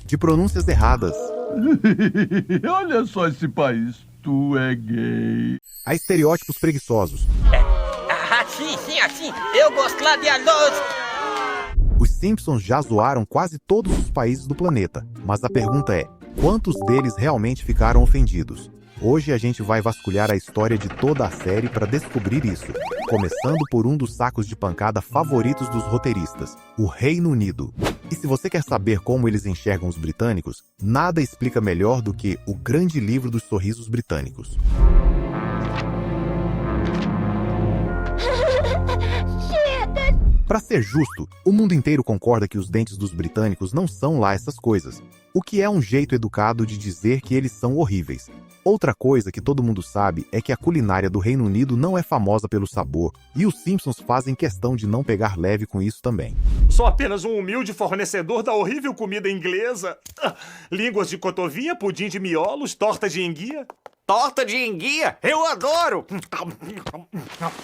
de pronúncias erradas, Olha só esse país. Tu é gay. a estereótipos preguiçosos. Sim, assim. Eu gosto lá de arroz. Os Simpsons já zoaram quase todos os países do planeta, mas a pergunta é, quantos deles realmente ficaram ofendidos? Hoje a gente vai vasculhar a história de toda a série para descobrir isso, começando por um dos sacos de pancada favoritos dos roteiristas, o Reino Unido. E se você quer saber como eles enxergam os britânicos, nada explica melhor do que O Grande Livro dos Sorrisos Britânicos. Para ser justo, o mundo inteiro concorda que os dentes dos britânicos não são lá essas coisas, o que é um jeito educado de dizer que eles são horríveis. Outra coisa que todo mundo sabe é que a culinária do Reino Unido não é famosa pelo sabor, e os Simpsons fazem questão de não pegar leve com isso também. Sou apenas um humilde fornecedor da horrível comida inglesa. Línguas de cotovia, pudim de miolos, torta de enguia. Torta de enguia? Eu adoro!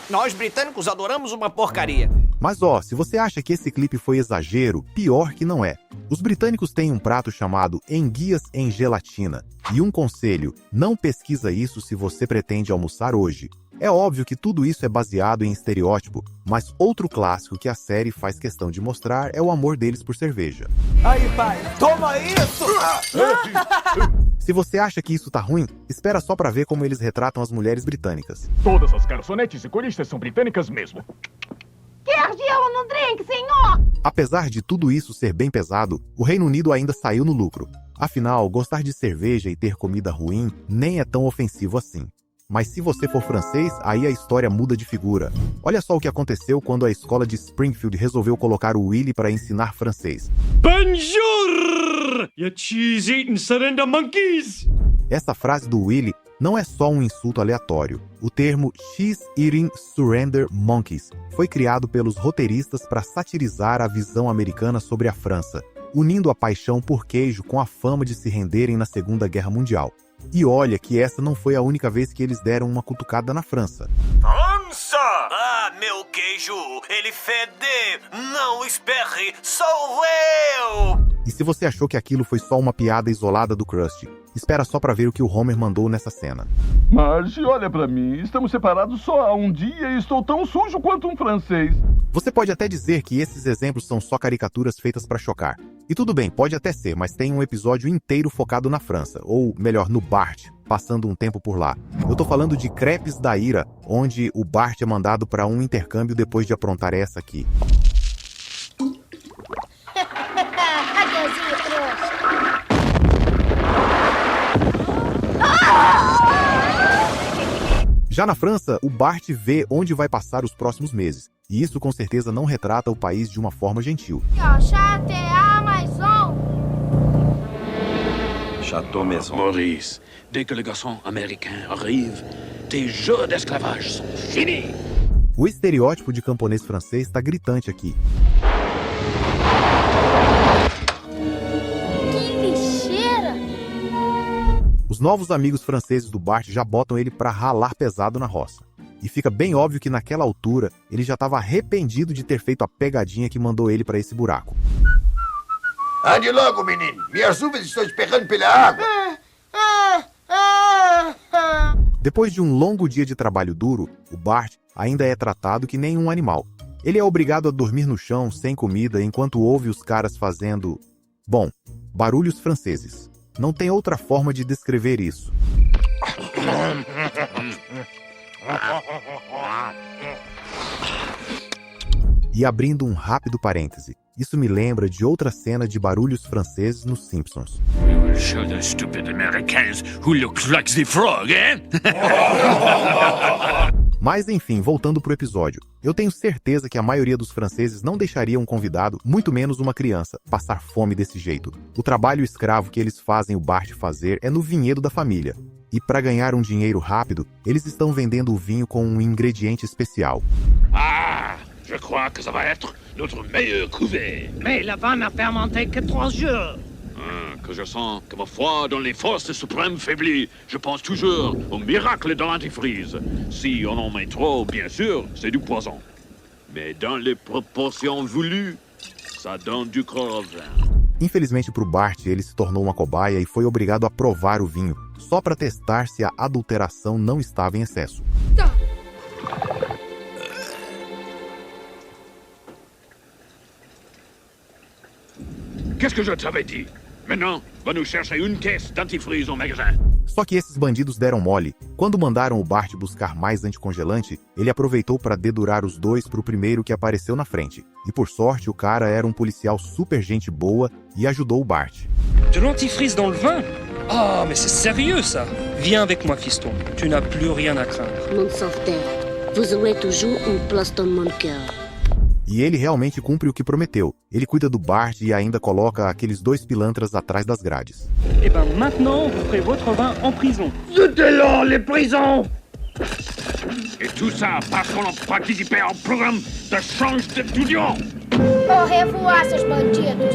Nós britânicos adoramos uma porcaria. Mas se você acha que esse clipe foi exagero, pior que não é. Os britânicos têm um prato chamado enguias em gelatina. E um conselho, não pesquisa isso se você pretende almoçar hoje. É óbvio que tudo isso é baseado em estereótipo, mas outro clássico que a série faz questão de mostrar é o amor deles por cerveja. Aí, pai, toma isso! Se você acha que isso tá ruim, espera só pra ver como eles retratam as mulheres britânicas. Todas as garçonetes e coristas são britânicas mesmo. Quer gelo no drink, senhor? Apesar de tudo isso ser bem pesado, o Reino Unido ainda saiu no lucro. Afinal, gostar de cerveja e ter comida ruim nem é tão ofensivo assim. Mas se você for francês, aí a história muda de figura. Olha só o que aconteceu quando a escola de Springfield resolveu colocar o Willy para ensinar francês. Bonjour, you cheese-eating surrender monkeys! Essa frase do Willy não é só um insulto aleatório. O termo Cheese-Eating Surrender Monkeys foi criado pelos roteiristas para satirizar a visão americana sobre a França, unindo a paixão por queijo com a fama de se renderem na Segunda Guerra Mundial. E olha que essa não foi a única vez que eles deram uma cutucada na França. França! Ah, meu queijo, ele fede! Não espere, sou eu! E se você achou que aquilo foi só uma piada isolada do Krusty, espera só pra ver o que o Homer mandou nessa cena. Marge, olha pra mim. Estamos separados só há um dia e estou tão sujo quanto um francês. Você pode até dizer que esses exemplos são só caricaturas feitas pra chocar. E tudo bem, pode até ser, mas tem um episódio inteiro focado na França, ou melhor, no Bart, passando um tempo por lá. Eu tô falando de Crepes da Ira, onde o Bart é mandado pra um intercâmbio depois de aprontar essa aqui. Adeusinho, trouxa. Já na França, o Bart vê onde vai passar os próximos meses. E isso com certeza não retrata o país de uma forma gentil. Chatear mais um. Château Maison. Maurice, dès que le garçon américain arrive, tes jeux d'esclavage sont finis. O estereótipo de camponês francês está gritante aqui. Que lixeira. Os novos amigos franceses do Bart já botam ele pra ralar pesado na roça. E fica bem óbvio que naquela altura ele já estava arrependido de ter feito a pegadinha que mandou ele pra esse buraco. Ande logo, menino. Minhas uvas estão esperando pela água. Depois de um longo dia de trabalho duro, o Bart ainda é tratado que nem um animal. Ele é obrigado a dormir no chão, sem comida, enquanto ouve os caras fazendo... bom, barulhos franceses. Não tem outra forma de descrever isso. E abrindo um rápido parêntese, isso me lembra de outra cena de barulhos franceses nos Simpsons. We will show those stupid Americans who look like the frog, eh? Mas enfim, voltando pro episódio, eu tenho certeza que a maioria dos franceses não deixaria um convidado, muito menos uma criança, passar fome desse jeito. O trabalho escravo que eles fazem o Bart fazer é no vinhedo da família. E para ganhar um dinheiro rápido, eles estão vendendo o vinho com um ingrediente especial. Ah, je crois que ça va être notre meilleur cuvée. Mais le vin n'a fermenté que 3 jours. Que je sens que ma foi dans les forces suprêmes faiblit. Je pense toujours au miracle de l'antifreeze. Si on en met trop, bien sûr, c'est du poison. Mais dans les proportions voulues, ça donne du crevin. Infelizmente para o Bart, ele se tornou uma cobaia e foi obrigado a provar o vinho, só para testar se a adulteração não estava em excesso. Qu'est-ce que je t'avais dit? Maintenant, va nous chercher une caisse d'antifreeze au magasin. Só que esses bandidos deram mole. Quando mandaram o Bart buscar mais anticongelante, ele aproveitou para dedurar os dois para o primeiro que apareceu na frente. E por sorte, o cara era um policial super gente boa e ajudou o Bart. De l'antifreeze dans le vin? Ah, mais c'est sérieux ça! Viens avec moi, fiston. Tu n'as plus rien à craindre. Mon sauveteur, vous aurez toujours une place dans mon cœur. E ele realmente cumpre o que prometeu. Ele cuida do Bart e ainda coloca aqueles dois pilantras atrás das grades. Eh ben maintenant, vous ferez votre vin en prison. C'était là, les prisons! Et tout ça parce qu'on a participé au programme de change d'étudiants. Au revoar, seus bandidos.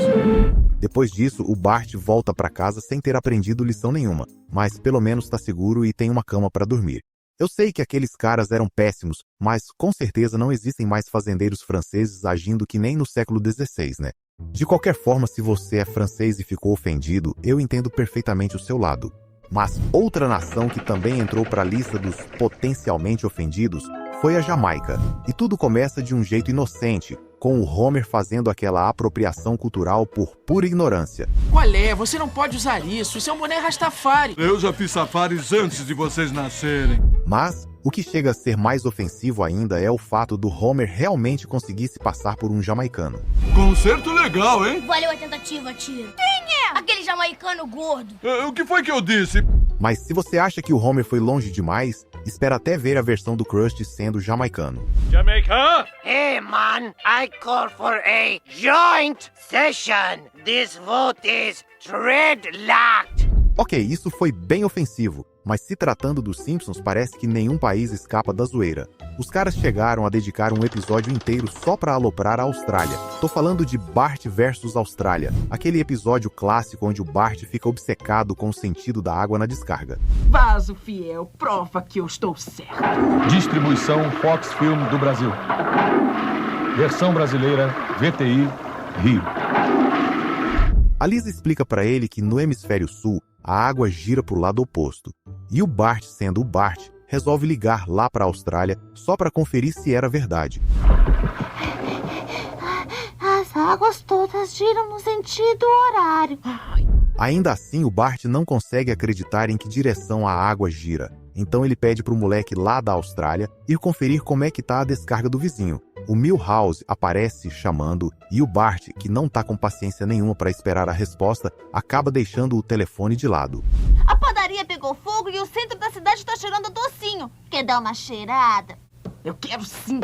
Depois disso, o Bart volta para casa sem ter aprendido lição nenhuma, mas pelo menos está seguro e tem uma cama para dormir. Eu sei que aqueles caras eram péssimos, mas com certeza não existem mais fazendeiros franceses agindo que nem no século XVI, né? De qualquer forma, se você é francês e ficou ofendido, eu entendo perfeitamente o seu lado. Mas outra nação que também entrou para a lista dos potencialmente ofendidos foi a Jamaica. E tudo começa de um jeito inocente, com o Homer fazendo aquela apropriação cultural por pura ignorância. Qual é? Você não pode usar isso. Isso é um boné Rastafari. Eu já fiz safaris antes de vocês nascerem. Mas o que chega a ser mais ofensivo ainda é o fato do Homer realmente conseguir se passar por um jamaicano. Concerto legal, hein? Valeu a tentativa, tio. Quem é? Aquele jamaicano gordo. O que foi que eu disse? Mas se você acha que o Homer foi longe demais, espera até ver a versão do Krusty sendo jamaicano. Jamaica? Hey, man, I call for a joint session. This vote is dreadlocked. Ok, isso foi bem ofensivo, mas se tratando dos Simpsons, parece que nenhum país escapa da zoeira. Os caras chegaram a dedicar um episódio inteiro só pra aloprar a Austrália. Tô falando de Bart vs Austrália, aquele episódio clássico onde o Bart fica obcecado com o sentido da água na descarga. Vaso fiel, prova que eu estou certo. Distribuição Fox Film do Brasil. Versão brasileira, VTI, Rio. A Lisa explica pra ele que no hemisfério sul, a água gira pro lado oposto. E o Bart, sendo o Bart, resolve ligar lá pra Austrália só pra conferir se era verdade. As águas todas giram no sentido horário. Ainda assim, o Bart não consegue acreditar em que direção a água gira. Então ele pede pro moleque lá da Austrália ir conferir como é que tá a descarga do vizinho. O Milhouse aparece chamando e o Bart, que não tá com paciência nenhuma para esperar a resposta, acaba deixando o telefone de lado. A padaria pegou fogo e o centro da cidade está cheirando a docinho. Quer dar uma cheirada? Eu quero sim.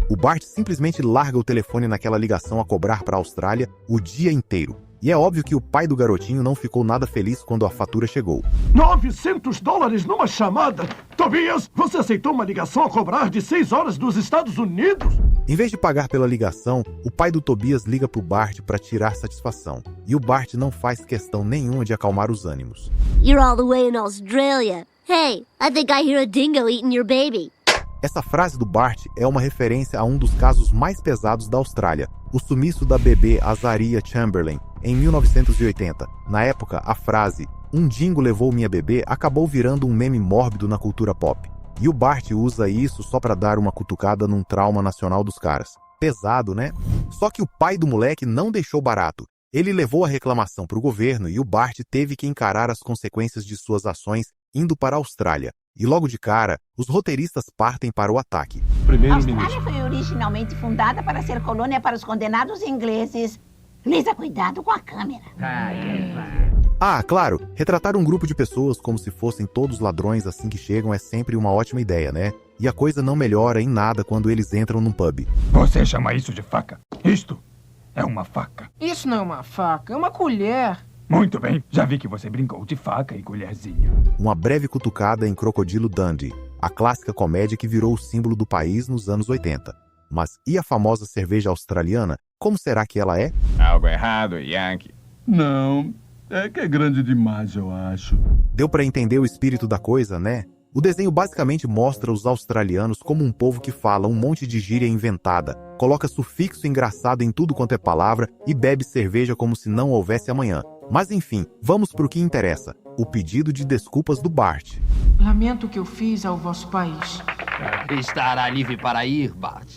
O Bart simplesmente larga o telefone naquela ligação a cobrar para a Austrália o dia inteiro. E é óbvio que o pai do garotinho não ficou nada feliz quando a fatura chegou. $900 numa chamada? Tobias, você aceitou uma ligação a cobrar de 6 horas dos Estados Unidos? Em vez de pagar pela ligação, o pai do Tobias liga pro Bart para tirar satisfação. E o Bart não faz questão nenhuma de acalmar os ânimos. You're all the way in Australia. Hey, I think I hear a dingo eating your baby. Essa frase do Bart é uma referência a um dos casos mais pesados da Austrália, o sumiço da bebê Azaria Chamberlain, em 1980. Na época, a frase "um dingo levou minha bebê" acabou virando um meme mórbido na cultura pop. E o Bart usa isso só pra dar uma cutucada num trauma nacional dos caras. Pesado, né? Só que o pai do moleque não deixou barato. Ele levou a reclamação pro governo e o Bart teve que encarar as consequências de suas ações indo para a Austrália. E logo de cara, os roteiristas partem para o ataque. A Austrália foi originalmente fundada para ser colônia para os condenados ingleses. Lisa, cuidado com a câmera. Ah, claro, retratar um grupo de pessoas como se fossem todos ladrões assim que chegam é sempre uma ótima ideia, né? E a coisa não melhora em nada quando eles entram num pub. Você chama isso de faca? Isto é uma faca. Isso não é uma faca, é uma colher. Muito bem, já vi que você brincou de faca e colherzinha. Uma breve cutucada em Crocodilo Dundee, a clássica comédia que virou o símbolo do país nos anos 80. Mas e a famosa cerveja australiana? Como será que ela é? Algo errado, Yankee. Não, é que é grande demais, eu acho. Deu pra entender o espírito da coisa, né? O desenho basicamente mostra os australianos como um povo que fala um monte de gíria inventada, coloca sufixo engraçado em tudo quanto é palavra e bebe cerveja como se não houvesse amanhã. Mas enfim, vamos pro que interessa, o pedido de desculpas do Bart. Lamento o que eu fiz ao vosso país. Estará livre para ir, Bart.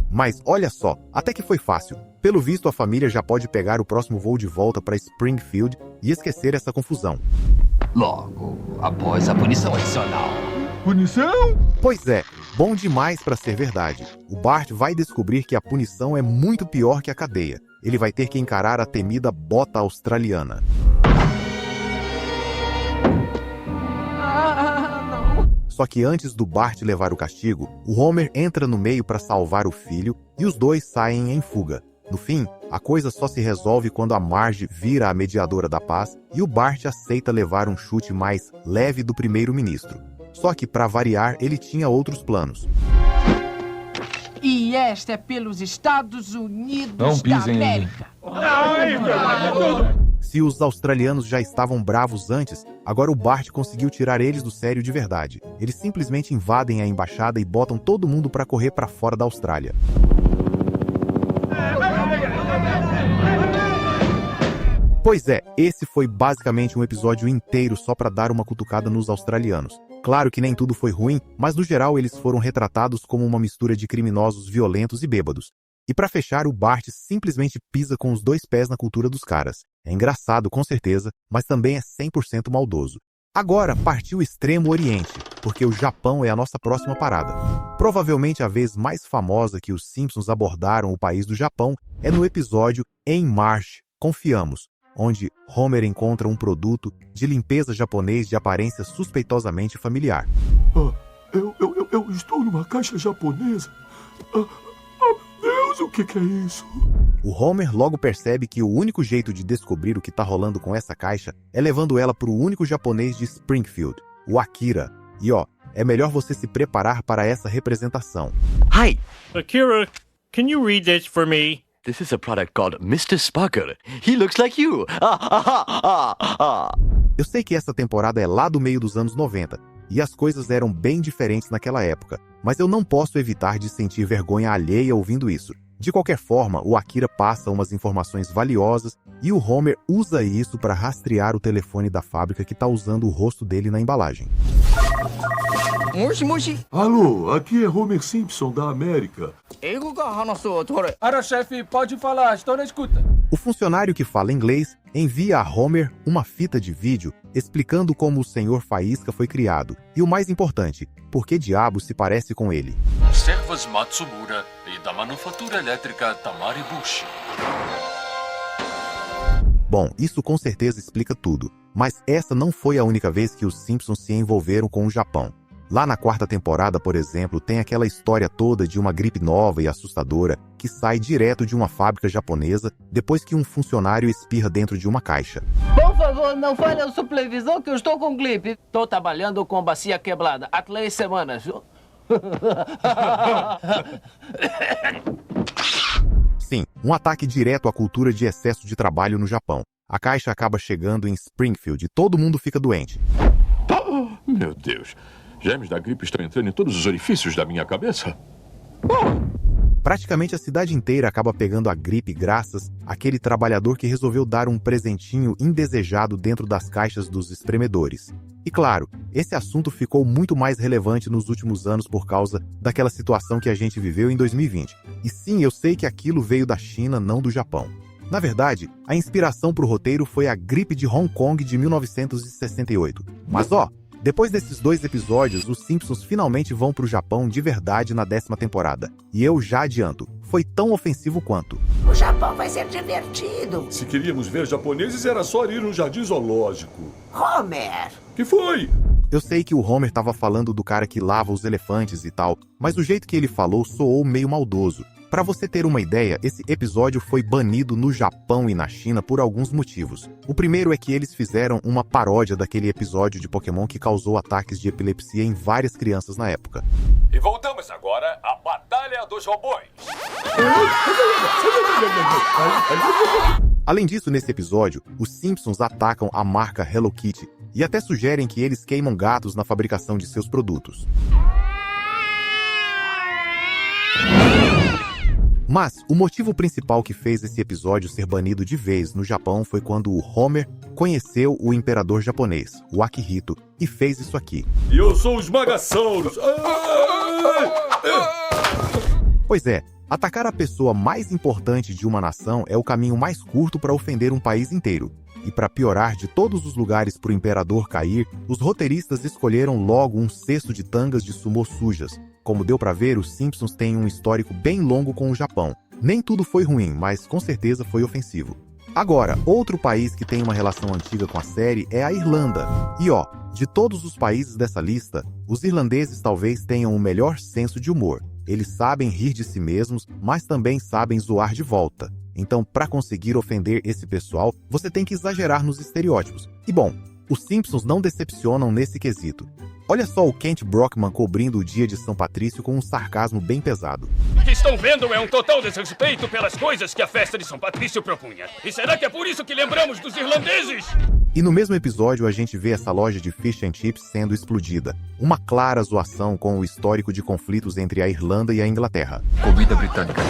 Mas olha só, até que foi fácil. Pelo visto, a família já pode pegar o próximo voo de volta para Springfield e esquecer essa confusão. Logo, após a punição adicional. Punição? Pois é, bom demais para ser verdade. O Bart vai descobrir que a punição é muito pior que a cadeia. Ele vai ter que encarar a temida bota australiana. Só que antes do Bart levar o castigo, o Homer entra no meio para salvar o filho e os dois saem em fuga. No fim, a coisa só se resolve quando a Marge vira a mediadora da paz e o Bart aceita levar um chute mais leve do primeiro-ministro. Só que, para variar, ele tinha outros planos. E esta é pelos Estados Unidos Não pisem da em América. Se os australianos já estavam bravos antes, agora o Bart conseguiu tirar eles do sério de verdade. Eles simplesmente invadem a embaixada e botam todo mundo para correr para fora da Austrália. Pois é, esse foi basicamente um episódio inteiro só para dar uma cutucada nos australianos. Claro que nem tudo foi ruim, mas no geral eles foram retratados como uma mistura de criminosos violentos e bêbados. E para fechar, o Bart simplesmente pisa com os dois pés na cultura dos caras. É engraçado, com certeza, mas também é 100% maldoso. Agora partiu o Extremo Oriente, porque o Japão é a nossa próxima parada. Provavelmente a vez mais famosa que os Simpsons abordaram o país do Japão é no episódio Em Marche, Confiamos, onde Homer encontra um produto de limpeza japonês de aparência suspeitosamente familiar. Eu estou numa caixa japonesa. Meu Deus, o que é isso? O Homer logo percebe que o único jeito de descobrir o que está rolando com essa caixa é levando ela para o único japonês de Springfield, o Akira. E é melhor você se preparar para essa representação. Hi! Akira, can you read this for me? This is a product called Mr. Sparker. He looks like you. Eu sei que essa temporada é lá do meio dos anos 90, e as coisas eram bem diferentes naquela época, mas eu não posso evitar de sentir vergonha alheia ouvindo isso. De qualquer forma, o Akira passa umas informações valiosas e o Homer usa isso para rastrear o telefone da fábrica que está usando o rosto dele na embalagem. Alô, aqui é Homer Simpson da América. Chefe, pode falar, estou na escuta. O funcionário que fala inglês envia a Homer uma fita de vídeo explicando como o Sr. Faísca foi criado e, o mais importante, por que diabos se parece com ele. Servas Matsumura e da manufatura elétrica Tamaribushi. Bom, isso com certeza explica tudo, mas essa não foi a única vez que os Simpsons se envolveram com o Japão. Lá na quarta temporada, por exemplo, tem aquela história toda de uma gripe nova e assustadora que sai direto de uma fábrica japonesa depois que um funcionário espirra dentro de uma caixa. Por favor, não fale ao supervisor que eu estou com gripe. Estou trabalhando com bacia quebrada há 3 semanas. Sim, um ataque direto à cultura de excesso de trabalho no Japão. A caixa acaba chegando em Springfield e todo mundo fica doente. Meu Deus, germes da gripe estão entrando em todos os orifícios da minha cabeça. Praticamente a cidade inteira acaba pegando a gripe graças àquele trabalhador que resolveu dar um presentinho indesejado dentro das caixas dos espremedores. E claro, esse assunto ficou muito mais relevante nos últimos anos por causa daquela situação que a gente viveu em 2020. E sim, eu sei que aquilo veio da China, não do Japão. Na verdade, a inspiração para o roteiro foi a gripe de Hong Kong de 1968. Mas depois desses 2 episódios, os Simpsons finalmente vão pro Japão de verdade na 10ª temporada. E eu já adianto, foi tão ofensivo quanto. O Japão vai ser divertido. Se queríamos ver japoneses, era só ir no jardim zoológico. Homer! Que foi? Eu sei que o Homer estava falando do cara que lava os elefantes e tal, mas o jeito que ele falou soou meio maldoso. Para você ter uma ideia, esse episódio foi banido no Japão e na China por alguns motivos. O primeiro é que eles fizeram uma paródia daquele episódio de Pokémon que causou ataques de epilepsia em várias crianças na época. E voltamos agora à Batalha dos Robôs. Além disso, nesse episódio, os Simpsons atacam a marca Hello Kitty e até sugerem que eles queimam gatos na fabricação de seus produtos. Mas o motivo principal que fez esse episódio ser banido de vez no Japão foi quando o Homer conheceu o imperador japonês, o Akihito, e fez isso aqui. Eu sou o Esmagassauros! Pois é, atacar a pessoa mais importante de uma nação é o caminho mais curto para ofender um país inteiro. E para piorar de todos os lugares para o imperador cair, os roteiristas escolheram logo um cesto de tangas de sumô sujas. Como deu para ver, os Simpsons têm um histórico bem longo com o Japão. Nem tudo foi ruim, mas com certeza foi ofensivo. Agora, outro país que tem uma relação antiga com a série é a Irlanda. E ó, de todos os países dessa lista, os irlandeses talvez tenham o melhor senso de humor. Eles sabem rir de si mesmos, mas também sabem zoar de volta. Então, para conseguir ofender esse pessoal, você tem que exagerar nos estereótipos. E bom, os Simpsons não decepcionam nesse quesito. Olha só o Kent Brockman cobrindo o dia de São Patrício com um sarcasmo bem pesado. O que estão vendo é um total desrespeito pelas coisas que a festa de São Patrício propunha. E será que é por isso que lembramos dos irlandeses? E no mesmo episódio a gente vê essa loja de fish and chips sendo explodida. Uma clara zoação com o histórico de conflitos entre a Irlanda e a Inglaterra. Comida britânica.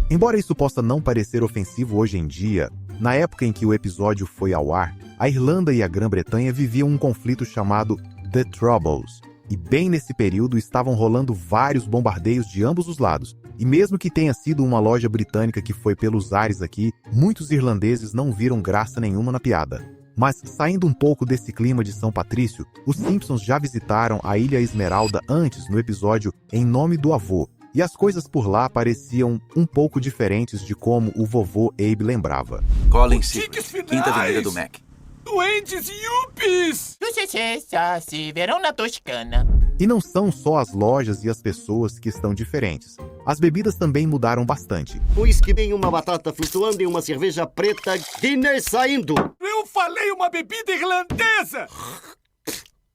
Embora isso possa não parecer ofensivo hoje em dia, na época em que o episódio foi ao ar, a Irlanda e a Grã-Bretanha viviam um conflito chamado The Troubles. E bem nesse período estavam rolando vários bombardeios de ambos os lados. E mesmo que tenha sido uma loja britânica que foi pelos ares aqui, muitos irlandeses não viram graça nenhuma na piada. Mas, saindo um pouco desse clima de São Patrício, os Simpsons já visitaram a Ilha Esmeralda antes no episódio Em Nome do Avô. E as coisas por lá pareciam um pouco diferentes de como o vovô Abe lembrava. Colin Secret, Quinta Avenida do Mac. Duendes yuppies! Sucesso, se verão na Toscana. E não são só as lojas e as pessoas que estão diferentes. As bebidas também mudaram bastante. Whisky bem, uma batata flutuando e uma cerveja preta Guinness saindo. Eu falei uma bebida irlandesa!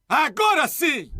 Agora sim!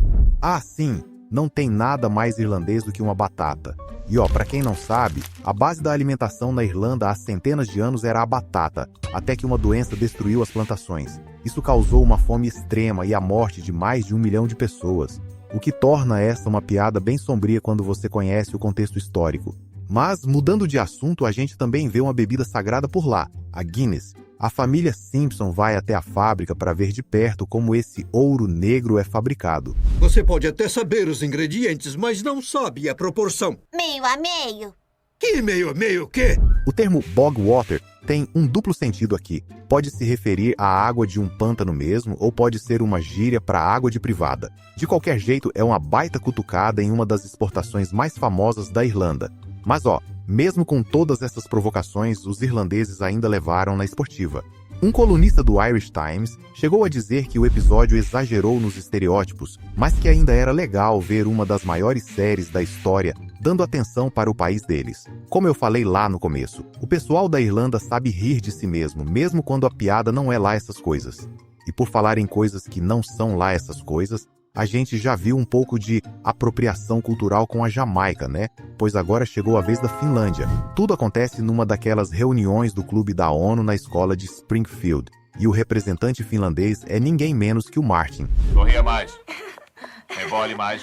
Ah, sim! Não tem nada mais irlandês do que uma batata. E ó, pra quem não sabe, a base da alimentação na Irlanda há centenas de anos era a batata, até que uma doença destruiu as plantações. Isso causou uma fome extrema e a morte de mais de 1 milhão de pessoas, o que torna essa uma piada bem sombria quando você conhece o contexto histórico. Mas, mudando de assunto, a gente também vê uma bebida sagrada por lá, a Guinness. A família Simpson vai até a fábrica para ver de perto como esse ouro negro é fabricado. Você pode até saber os ingredientes, mas não sabe a proporção. Meio a meio. Que meio a meio o quê? O termo bog water tem um duplo sentido aqui. Pode se referir à água de um pântano mesmo, ou pode ser uma gíria para água de privada. De qualquer jeito, é uma baita cutucada em uma das exportações mais famosas da Irlanda. Mas ó, mesmo com todas essas provocações, os irlandeses ainda levaram na esportiva. Um colunista do Irish Times chegou a dizer que o episódio exagerou nos estereótipos, mas que ainda era legal ver uma das maiores séries da história dando atenção para o país deles. Como eu falei lá no começo, o pessoal da Irlanda sabe rir de si mesmo quando a piada não é lá essas coisas. E por falar em coisas que não são lá essas coisas, a gente já viu um pouco de apropriação cultural com a Jamaica, né? Pois agora chegou a vez da Finlândia. Tudo acontece numa daquelas reuniões do Clube da ONU na escola de Springfield. E o representante finlandês é ninguém menos que o Martin. Sorria mais. Rebole mais.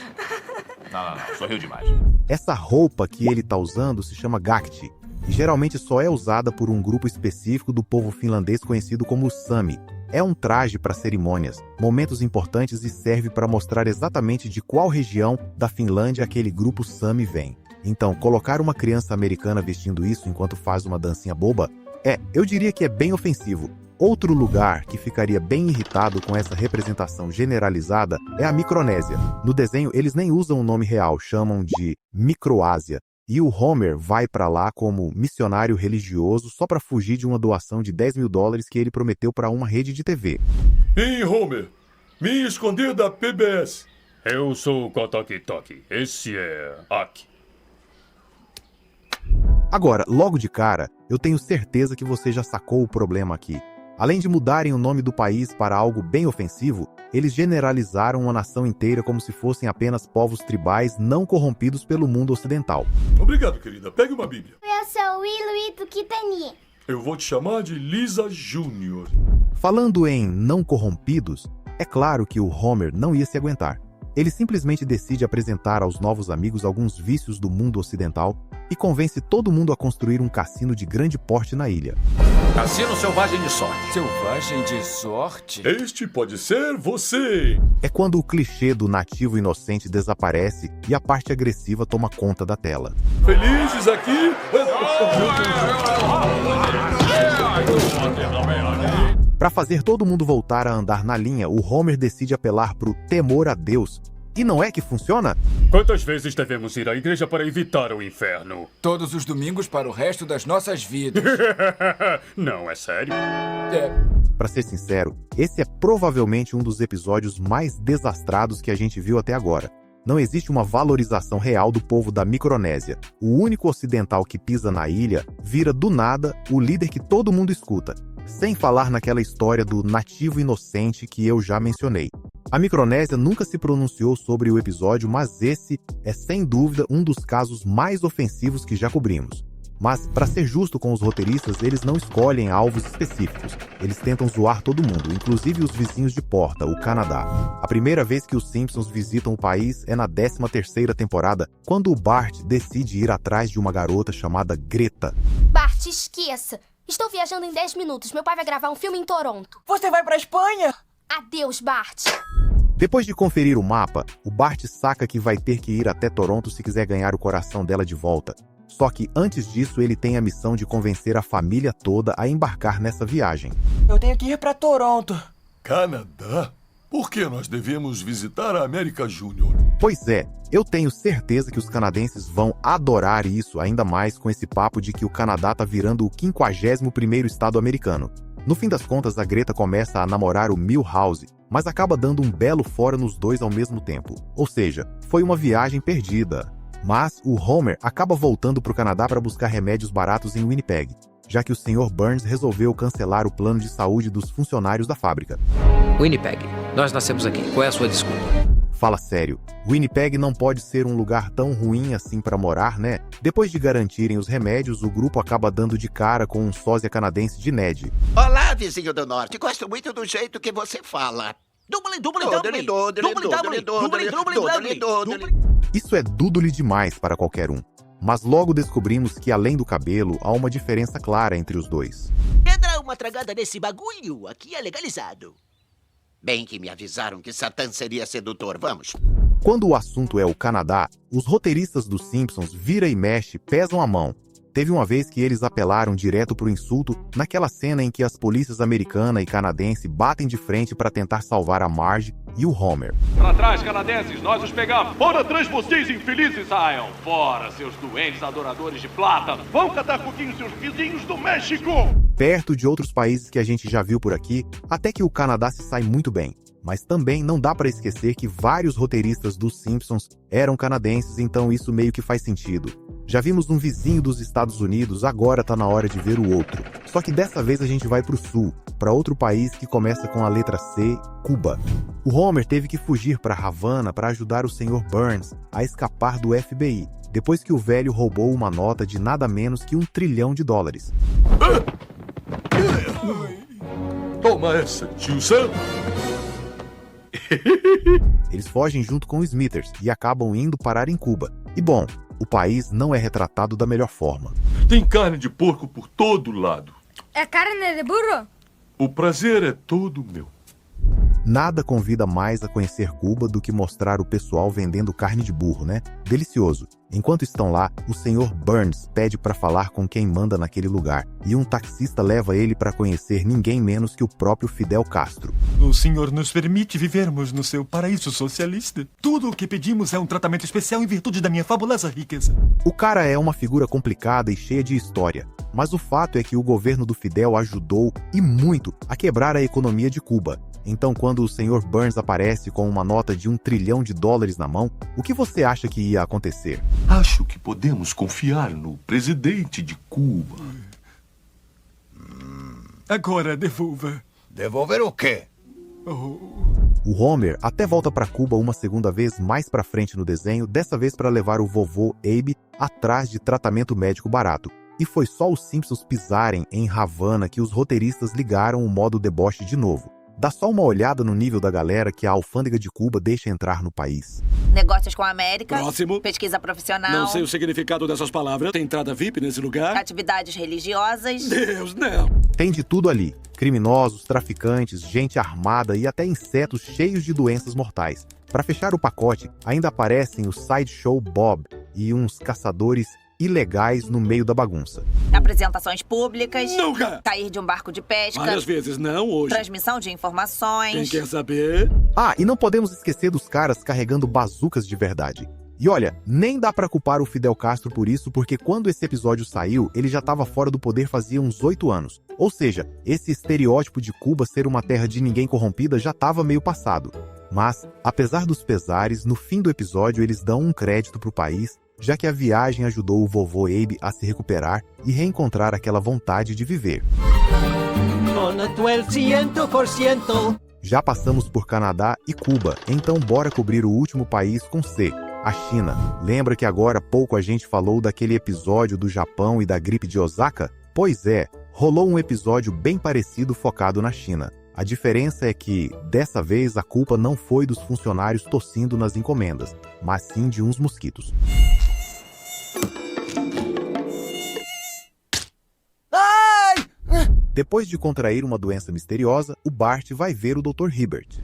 Não. Sorriu demais. Essa roupa que ele tá usando se chama gakti. E geralmente só é usada por um grupo específico do povo finlandês conhecido como Sami. É um traje para cerimônias, momentos importantes e serve para mostrar exatamente de qual região da Finlândia aquele grupo Sami vem. Então, colocar uma criança americana vestindo isso enquanto faz uma dancinha boba, eu diria que é bem ofensivo. Outro lugar que ficaria bem irritado com essa representação generalizada é a Micronésia. No desenho, eles nem usam o nome real, chamam de Microásia. E o Homer vai para lá como missionário religioso só para fugir de uma doação de $10 mil que ele prometeu para uma rede de TV. Ei, Homer, me esconder da PBS. Eu sou o Kotoki Toki. Esse é Aki. Agora, logo de cara, eu tenho certeza que você já sacou o problema aqui. Além de mudarem o nome do país para algo bem ofensivo, eles generalizaram uma nação inteira como se fossem apenas povos tribais não corrompidos pelo mundo ocidental. Obrigado, querida. Pegue uma bíblia. Eu sou o Iluí do Kitani. Eu vou te chamar de Lisa Júnior. Falando em não corrompidos, é claro que o Homer não ia se aguentar. Ele simplesmente decide apresentar aos novos amigos alguns vícios do mundo ocidental e convence todo mundo a construir um cassino de grande porte na ilha. Cassino Selvagem de Sorte. Selvagem de sorte? Este pode ser você. É quando o clichê do nativo inocente desaparece e a parte agressiva toma conta da tela. Felizes aqui? Para fazer todo mundo voltar a andar na linha, o Homer decide apelar pro temor a Deus. E não é que funciona? Quantas vezes devemos ir à igreja para evitar o inferno? Todos os domingos para o resto das nossas vidas. Não, é sério? Pra ser sincero, esse é provavelmente um dos episódios mais desastrados que a gente viu até agora. Não existe uma valorização real do povo da Micronésia. O único ocidental que pisa na ilha vira do nada o líder que todo mundo escuta. Sem falar naquela história do nativo inocente que eu já mencionei. A Micronésia nunca se pronunciou sobre o episódio, mas esse é sem dúvida um dos casos mais ofensivos que já cobrimos. Mas, para ser justo com os roteiristas, eles não escolhem alvos específicos. Eles tentam zoar todo mundo, inclusive os vizinhos de porta, o Canadá. A primeira vez que os Simpsons visitam o país é na 13ª temporada, quando o Bart decide ir atrás de uma garota chamada Greta. Bart, esqueça! Estou viajando em 10 minutos. Meu pai vai gravar um filme em Toronto. Você vai pra Espanha? Adeus, Bart. Depois de conferir o mapa, o Bart saca que vai ter que ir até Toronto se quiser ganhar o coração dela de volta. Só que antes disso ele tem a missão de convencer a família toda a embarcar nessa viagem. Eu tenho que ir pra Toronto. Canadá? Por que nós devemos visitar a América Júnior? Pois é, eu tenho certeza que os canadenses vão adorar isso, ainda mais com esse papo de que o Canadá tá virando o 51º estado americano. No fim das contas, a Greta começa a namorar o Milhouse, mas acaba dando um belo fora nos dois ao mesmo tempo. Ou seja, foi uma viagem perdida. Mas o Homer acaba voltando pro Canadá para buscar remédios baratos em Winnipeg, já que o Sr. Burns resolveu cancelar o plano de saúde dos funcionários da fábrica. Winnipeg, nós nascemos aqui. Qual é a sua desculpa? Fala sério, Winnipeg não pode ser um lugar tão ruim assim para morar, né? Depois de garantirem os remédios, o grupo acaba dando de cara com um sósia canadense de Ned. Olá, vizinho do norte. Gosto muito do jeito que você fala. Isso é dúdule demais para qualquer um. Mas logo descobrimos que, além do cabelo, há uma diferença clara entre os dois. Quer dar uma tragada nesse bagulho? Aqui é legalizado. Bem que me avisaram que Satã seria sedutor. Vamos. Quando o assunto é o Canadá, os roteiristas dos Simpsons vira e mexe, pesam a mão. Teve uma vez que eles apelaram direto pro insulto naquela cena em que as polícias americana e canadense batem de frente para tentar salvar a Marge e o Homer. Pra trás, canadenses, nós os pegamos. Fora atrás vocês, infelizes, Zion. Fora, seus doentes adoradores de plátano. Vão catar coquinhos, seus vizinhos do México. Perto de outros países que a gente já viu por aqui, até que o Canadá se sai muito bem. Mas também não dá para esquecer que vários roteiristas dos Simpsons eram canadenses, então isso meio que faz sentido. Já vimos um vizinho dos Estados Unidos, agora tá na hora de ver o outro. Só que dessa vez a gente vai pro sul, para outro país que começa com a letra C, Cuba. O Homer teve que fugir para Havana para ajudar o Sr. Burns a escapar do FBI, depois que o velho roubou uma nota de nada menos que $1 trilhão. Toma essa, tio Sam. Eles fogem junto com os Smithers e acabam indo parar em Cuba. E bom, o país não é retratado da melhor forma. Tem carne de porco por todo lado. É carne de burro? O prazer é todo meu. Nada convida mais a conhecer Cuba do que mostrar o pessoal vendendo carne de burro, né? Delicioso. Enquanto estão lá, o Sr. Burns pede para falar com quem manda naquele lugar, e um taxista leva ele para conhecer ninguém menos que o próprio Fidel Castro. O senhor nos permite vivermos no seu paraíso socialista? Tudo o que pedimos é um tratamento especial em virtude da minha fabulosa riqueza. O cara é uma figura complicada e cheia de história, mas o fato é que o governo do Fidel ajudou, e muito, a quebrar a economia de Cuba. Então, quando o Sr. Burns aparece com uma nota de $1 trilhão na mão, o que você acha que ia acontecer? Acho que podemos confiar no presidente de Cuba. Agora devolva. Devolver o quê? O Homer até volta para Cuba uma segunda vez mais para frente no desenho, dessa vez para levar o vovô Abe atrás de tratamento médico barato. E foi só os Simpsons pisarem em Havana que os roteiristas ligaram o modo deboche de novo. Dá só uma olhada no nível da galera que a alfândega de Cuba deixa entrar no país. Negócios com a América. Próximo. Pesquisa profissional. Não sei o significado dessas palavras. Tem entrada VIP nesse lugar? Atividades religiosas. Deus, não. Tem de tudo ali. Criminosos, traficantes, gente armada e até insetos cheios de doenças mortais. Para fechar o pacote, ainda aparecem o Sideshow Bob e uns caçadores ilegais no meio da bagunça. Apresentações públicas. Nunca! Cair de um barco de pesca. Várias vezes, não hoje. Transmissão de informações. Quem quer saber? Ah, e não podemos esquecer dos caras carregando bazucas de verdade. E olha, nem dá pra culpar o Fidel Castro por isso, porque quando esse episódio saiu, ele já estava fora do poder fazia uns 8 anos. Ou seja, esse estereótipo de Cuba ser uma terra de ninguém corrompida já estava meio passado. Mas, apesar dos pesares, no fim do episódio eles dão um crédito pro país, já que a viagem ajudou o vovô Abe a se recuperar e reencontrar aquela vontade de viver. Já passamos por Canadá e Cuba, então bora cobrir o último país com C, a China. Lembra que agora há pouco a gente falou daquele episódio do Japão e da gripe de Osaka? Pois é, rolou um episódio bem parecido focado na China. A diferença é que, dessa vez, a culpa não foi dos funcionários tossindo nas encomendas, mas sim de uns mosquitos. Depois de contrair uma doença misteriosa, o Bart vai ver o Dr. Hibbert.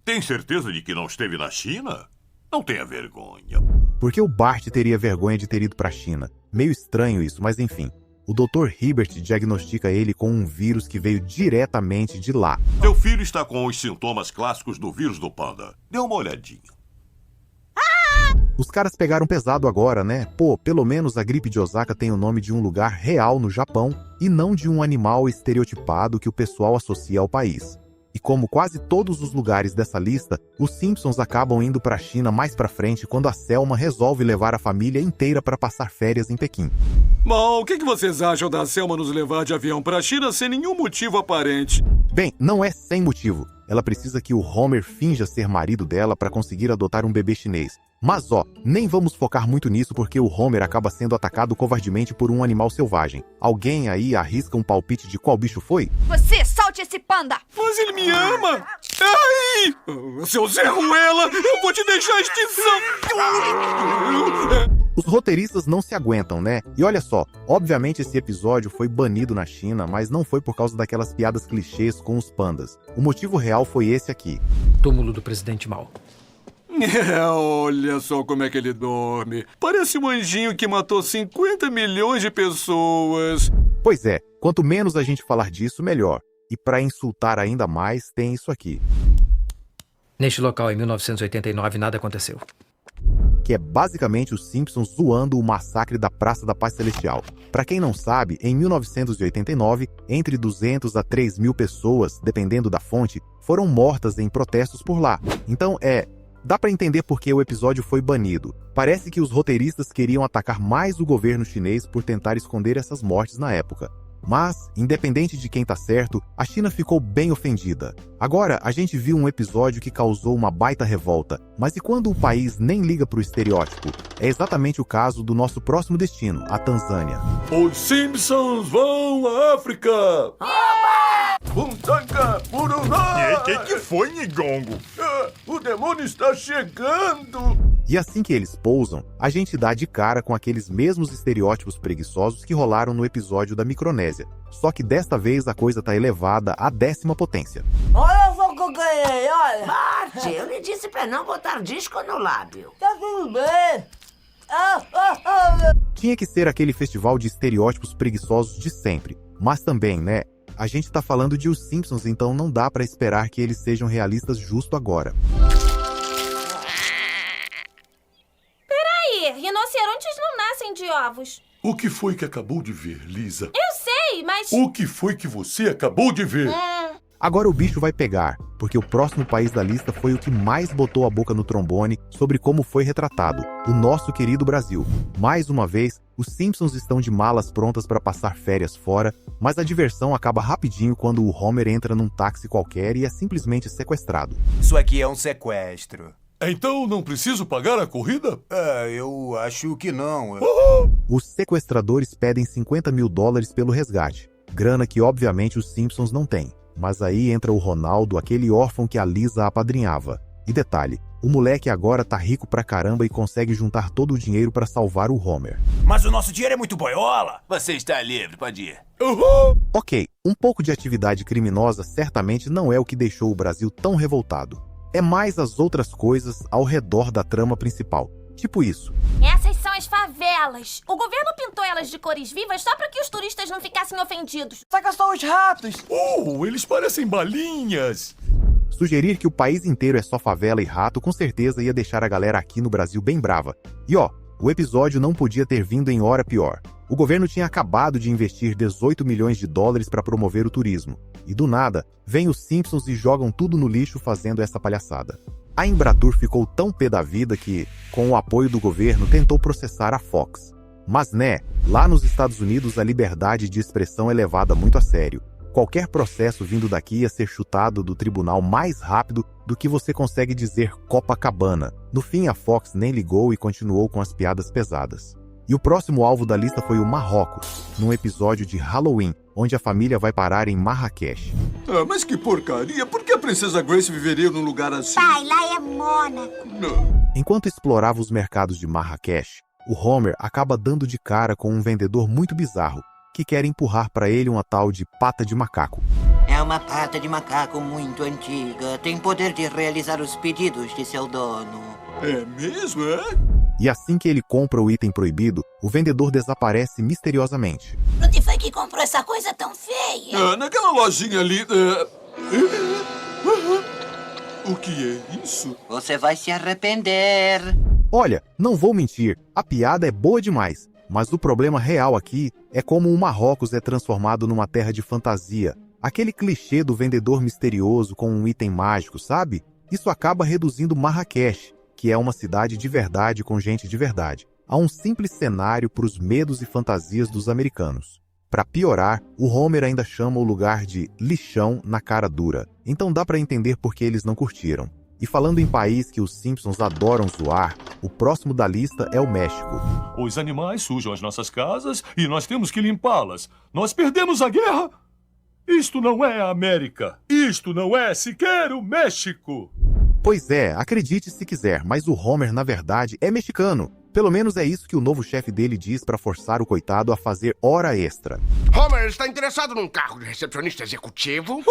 Tem certeza de que não esteve na China? Não tenha vergonha. Porque o Bart teria vergonha de ter ido para a China? Meio estranho isso, mas enfim. O Dr. Hibbert diagnostica ele com um vírus que veio diretamente de lá. Seu filho está com os sintomas clássicos do vírus do panda. Dê uma olhadinha. Os caras pegaram pesado agora, né? Pô, pelo menos a gripe de Osaka tem o nome de um lugar real no Japão e não de um animal estereotipado que o pessoal associa ao país. E como quase todos os lugares dessa lista, os Simpsons acabam indo pra China mais pra frente quando a Selma resolve levar a família inteira para passar férias em Pequim. Bom, o que vocês acham da Selma nos levar de avião pra China sem nenhum motivo aparente? Bem, não é sem motivo. Ela precisa que o Homer finja ser marido dela para conseguir adotar um bebê chinês. Mas ó, nem vamos focar muito nisso porque o Homer acaba sendo atacado covardemente por um animal selvagem. Alguém aí arrisca um palpite de qual bicho foi? Você, solte esse panda! Mas ele me ama! Ai! Seu Zé Ruela, eu vou te deixar extinção! Os roteiristas não se aguentam, né? E olha só, obviamente esse episódio foi banido na China, mas não foi por causa daquelas piadas clichês com os pandas. O motivo real foi esse aqui. Túmulo do presidente Mao. Olha só como é que ele dorme. Parece um anjinho que matou 50 milhões de pessoas. Pois é, quanto menos a gente falar disso, melhor. E para insultar ainda mais, tem isso aqui. Neste local, em 1989, nada aconteceu. Que é basicamente os Simpsons zoando o massacre da Praça da Paz Celestial. Para quem não sabe, em 1989, entre 200 a 3 mil pessoas, dependendo da fonte, foram mortas em protestos por lá. Então dá pra entender por que o episódio foi banido. Parece que os roteiristas queriam atacar mais o governo chinês por tentar esconder essas mortes na época. Mas, independente de quem tá certo, a China ficou bem ofendida. Agora, a gente viu um episódio que causou uma baita revolta. Mas e quando o país nem liga pro estereótipo? É exatamente o caso do nosso próximo destino, a Tanzânia. Os Simpsons vão à África! Buntanka Burunai! Que foi, Nigongo? O demônio está chegando! E assim que eles pousam, a gente dá de cara com aqueles mesmos estereótipos preguiçosos que rolaram no episódio da Micronésia. Só que desta vez a coisa tá elevada à 10ª potência. Olha só o que eu ganhei, olha! Bart, eu lhe disse pra não botar disco no lábio. Tá tudo bem. Tinha que ser aquele festival de estereótipos preguiçosos de sempre. Mas também, né? A gente tá falando de Os Simpsons, então não dá pra esperar que eles sejam realistas justo agora. Rinocerontes não nascem de ovos. O que foi que acabou de ver, Lisa? Eu sei, mas... O que foi que você acabou de ver? Agora o bicho vai pegar, porque o próximo país da lista foi o que mais botou a boca no trombone sobre como foi retratado, o nosso querido Brasil. Mais uma vez, os Simpsons estão de malas prontas para passar férias fora, mas a diversão acaba rapidinho quando o Homer entra num táxi qualquer e é simplesmente sequestrado. Isso aqui é um sequestro. Então não preciso pagar a corrida? Eu acho que não. Os sequestradores pedem $50 mil pelo resgate, grana que obviamente os Simpsons não têm. Mas aí entra o Ronaldo, aquele órfão que a Lisa apadrinhava. E detalhe, o moleque agora tá rico pra caramba e consegue juntar todo o dinheiro pra salvar o Homer. Mas o nosso dinheiro é muito boiola. Você está livre, pode ir. Ok, um pouco de atividade criminosa certamente não é o que deixou o Brasil tão revoltado. É mais as outras coisas ao redor da trama principal. Tipo isso. Essas são as favelas. O governo pintou elas de cores vivas só para que os turistas não ficassem ofendidos. Saca só os ratos. Eles parecem balinhas. Sugerir que o país inteiro é só favela e rato com certeza ia deixar a galera aqui no Brasil bem brava. E o episódio não podia ter vindo em hora pior. O governo tinha acabado de investir $18 milhões para promover o turismo. E do nada, vem os Simpsons e jogam tudo no lixo fazendo essa palhaçada. A Embratur ficou tão pé da vida que, com o apoio do governo, tentou processar a Fox. Mas lá nos Estados Unidos a liberdade de expressão é levada muito a sério. Qualquer processo vindo daqui ia ser chutado do tribunal mais rápido do que você consegue dizer Copacabana. No fim, a Fox nem ligou e continuou com as piadas pesadas. E o próximo alvo da lista foi o Marrocos, num episódio de Halloween, onde a família vai parar em Marrakech. Mas que porcaria! Por que a Princesa Grace viveria num lugar assim? Pai, lá é Mônaco. Não. Enquanto explorava os mercados de Marrakech, o Homer acaba dando de cara com um vendedor muito bizarro, que quer empurrar para ele uma tal de pata de macaco. É uma pata de macaco muito antiga. Tem poder de realizar os pedidos de seu dono. É mesmo, é? E assim que ele compra o item proibido, o vendedor desaparece misteriosamente. Onde foi que comprou essa coisa tão feia? Naquela lojinha ali. O que é isso? Você vai se arrepender. Olha, não vou mentir, a piada é boa demais. Mas o problema real aqui é como o Marrocos é transformado numa terra de fantasia. Aquele clichê do vendedor misterioso com um item mágico, sabe? Isso acaba reduzindo Marrakech, que é uma cidade de verdade com gente de verdade, a um simples cenário para os medos e fantasias dos americanos. Para piorar, o Homer ainda chama o lugar de lixão na cara dura, então dá para entender por que eles não curtiram. E falando em país que os Simpsons adoram zoar, o próximo da lista é o México. Os animais sujam as nossas casas e nós temos que limpá-las. Nós perdemos a guerra? Isto não é a América. Isto não é sequer o México. Pois é, acredite se quiser, mas o Homer, na verdade, é mexicano. Pelo menos é isso que o novo chefe dele diz para forçar o coitado a fazer hora extra. Homer está interessado num cargo de recepcionista executivo?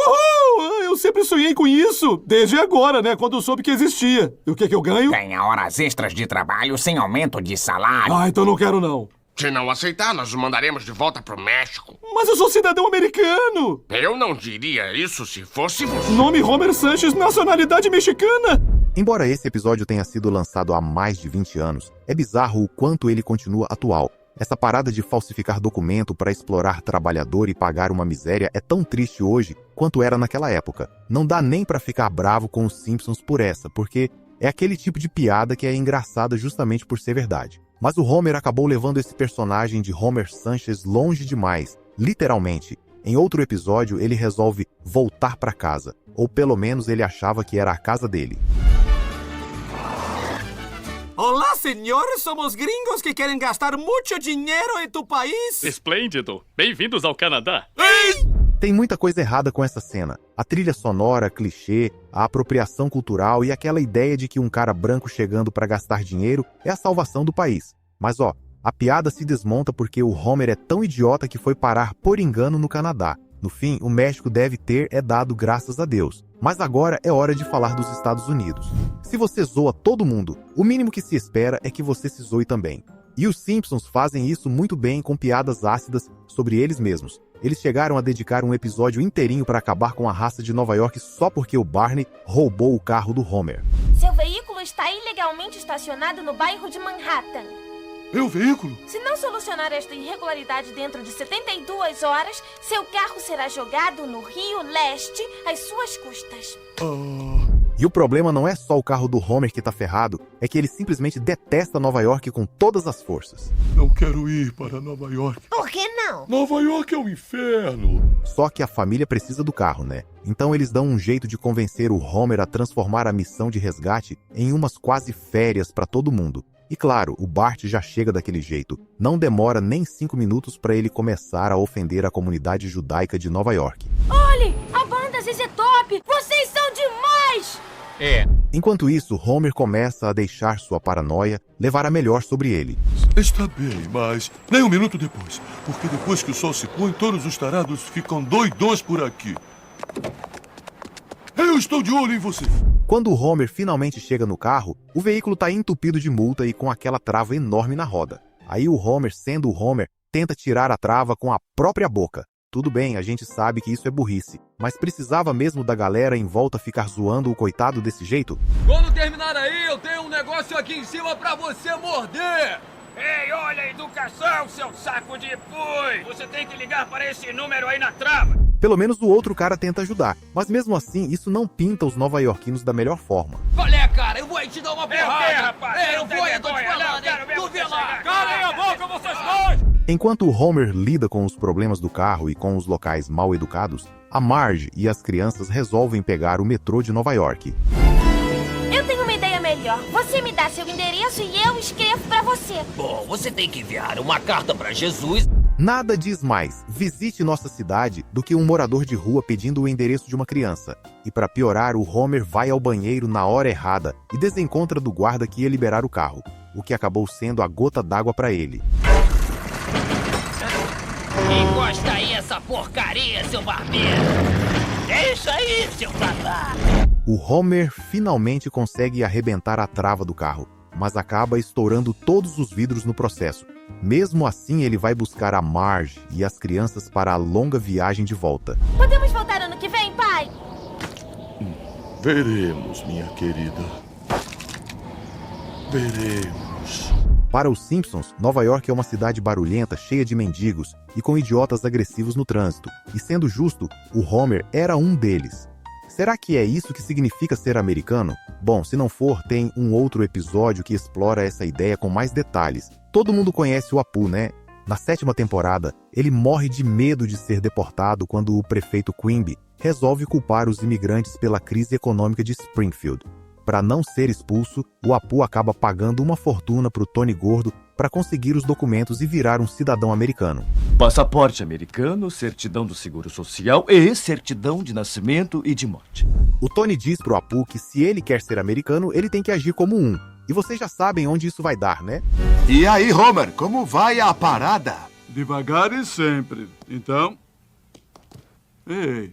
Eu sempre sonhei com isso, desde agora, né, quando eu soube que existia. E o que eu ganho? Ganha horas extras de trabalho sem aumento de salário. Então não quero não. Se não aceitar, nós o mandaremos de volta pro México. Mas eu sou cidadão americano. Eu não diria isso se fosse você. Nome Homer Sanches, nacionalidade mexicana. Embora esse episódio tenha sido lançado há mais de 20 anos, é bizarro o quanto ele continua atual. Essa parada de falsificar documento para explorar trabalhador e pagar uma miséria é tão triste hoje quanto era naquela época. Não dá nem para ficar bravo com os Simpsons por essa, porque é aquele tipo de piada que é engraçada justamente por ser verdade. Mas o Homer acabou levando esse personagem de Homer Sanches longe demais, literalmente. Em outro episódio, ele resolve voltar para casa, ou pelo menos ele achava que era a casa dele. Olá, senhores, somos gringos que querem gastar muito dinheiro em tu país. Esplêndido! Bem-vindos ao Canadá! Ei! Tem muita coisa errada com essa cena. A trilha sonora, clichê, a apropriação cultural e aquela ideia de que um cara branco chegando para gastar dinheiro é a salvação do país. Mas a piada se desmonta porque o Homer é tão idiota que foi parar por engano no Canadá. No fim, o México deve ter dado graças a Deus. Mas agora é hora de falar dos Estados Unidos. Se você zoa todo mundo, o mínimo que se espera é que você se zoe também. E os Simpsons fazem isso muito bem com piadas ácidas sobre eles mesmos. Eles chegaram a dedicar um episódio inteirinho para acabar com a raça de Nova York só porque o Barney roubou o carro do Homer. Seu veículo está ilegalmente estacionado no bairro de Manhattan. Meu veículo? Se não solucionar esta irregularidade dentro de 72 horas, seu carro será jogado no Rio Leste às suas custas. E o problema não é só o carro do Homer que tá ferrado, é que ele simplesmente detesta Nova York com todas as forças. Não quero ir para Nova York. Por que não? não. Nova York é um inferno. Só que a família precisa do carro, né? Então eles dão um jeito de convencer o Homer a transformar a missão de resgate em umas quase férias para todo mundo. E claro, o Bart já chega daquele jeito. Não demora nem 5 minutos para ele começar a ofender a comunidade judaica de Nova York. Olhe, a banda ZZ Top! Vocês são demais! Enquanto isso, Homer começa a deixar sua paranoia levar a melhor sobre ele. Está bem, mas nem um minuto depois. Porque depois que o sol se põe, todos os tarados ficam doidões por aqui. Eu estou de olho em você. Quando o Homer finalmente chega no carro, o veículo está entupido de multa e com aquela trava enorme na roda. Aí o Homer, sendo o Homer, tenta tirar a trava com a própria boca. Tudo bem, a gente sabe que isso é burrice, mas precisava mesmo da galera em volta ficar zoando o coitado desse jeito? Quando terminar aí, eu tenho um negócio aqui em cima pra você morder! Ei, olha a educação, seu saco de pus! Você tem que ligar para esse número aí na trava! Pelo menos o outro cara tenta ajudar, mas mesmo assim, isso não pinta os nova-iorquinos da melhor forma. Qual é, cara? Eu vou aí te dar uma porrada! Rapaz! Eu vou, eu tô te falando, hein? Tu vê lá! Calem a boca, vocês dois! Enquanto o Homer lida com os problemas do carro e com os locais mal educados, a Marge e as crianças resolvem pegar o metrô de Nova York. Eu tenho uma ideia melhor. Você me dá seu endereço e eu escrevo pra você. Bom, você tem que enviar uma carta pra Jesus. Nada diz mais visite nossa cidade do que um morador de rua pedindo o endereço de uma criança. E para piorar, o Homer vai ao banheiro na hora errada e desencontra do guarda que ia liberar o carro, o que acabou sendo a gota d'água para ele. Encosta aí essa porcaria, seu barbeiro! Deixa aí, seu babaca! O Homer finalmente consegue arrebentar a trava do carro, mas acaba estourando todos os vidros no processo. Mesmo assim, ele vai buscar a Marge e as crianças para a longa viagem de volta. Podemos voltar ano que vem, pai? Veremos, minha querida. Veremos. Para os Simpsons, Nova York é uma cidade barulhenta, cheia de mendigos e com idiotas agressivos no trânsito. E sendo justo, o Homer era um deles. Será que é isso que significa ser americano? Bom, se não for, tem um outro episódio que explora essa ideia com mais detalhes. Todo mundo conhece o Apu, né? Na 7ª temporada, ele morre de medo de ser deportado quando o prefeito Quimby resolve culpar os imigrantes pela crise econômica de Springfield. Para não ser expulso, o Apu acaba pagando uma fortuna para o Tony Gordo para conseguir os documentos e virar um cidadão americano. Passaporte americano, certidão do Seguro Social e certidão de nascimento e de morte. O Tony diz pro Apu que se ele quer ser americano, ele tem que agir como um. E vocês já sabem onde isso vai dar, né? E aí, Homer, como vai a parada? Devagar e sempre. Então... Ei...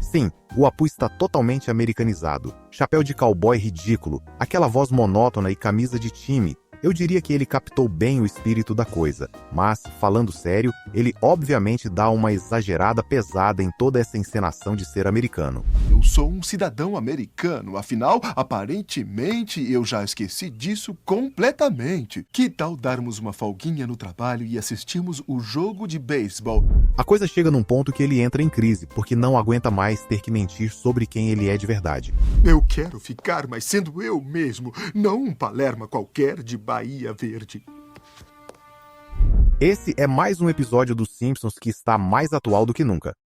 Sim, o Apu está totalmente americanizado. Chapéu de cowboy ridículo, aquela voz monótona e camisa de time. Eu diria que ele captou bem o espírito da coisa. Mas, falando sério, ele obviamente dá uma exagerada pesada em toda essa encenação de ser americano. Eu sou um cidadão americano, afinal, aparentemente eu já esqueci disso completamente. Que tal darmos uma folguinha no trabalho e assistirmos o jogo de beisebol? A coisa chega num ponto que ele entra em crise, porque não aguenta mais ter que mentir sobre quem ele é de verdade. Eu quero ficar, mas sendo eu mesmo, não um palerma qualquer de Bahia Verde. Esse é mais um episódio dos Simpsons que está mais atual do que nunca.